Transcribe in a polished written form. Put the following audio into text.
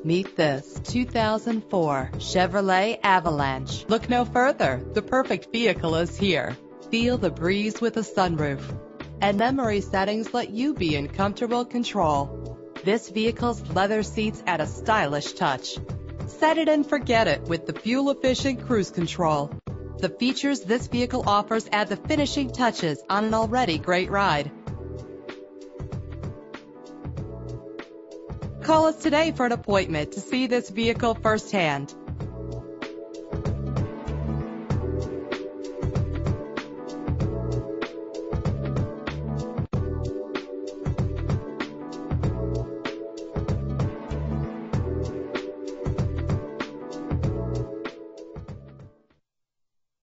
Meet this 2004 Chevrolet Avalanche. Look no further. The perfect vehicle is here. Feel the breeze with a sunroof. And memory settings let you be in comfortable control. This vehicle's leather seats add a stylish touch. Set it and forget it with the fuel-efficient cruise control. The features this vehicle offers add the finishing touches on an already great ride. Call us today for an appointment to see this vehicle firsthand.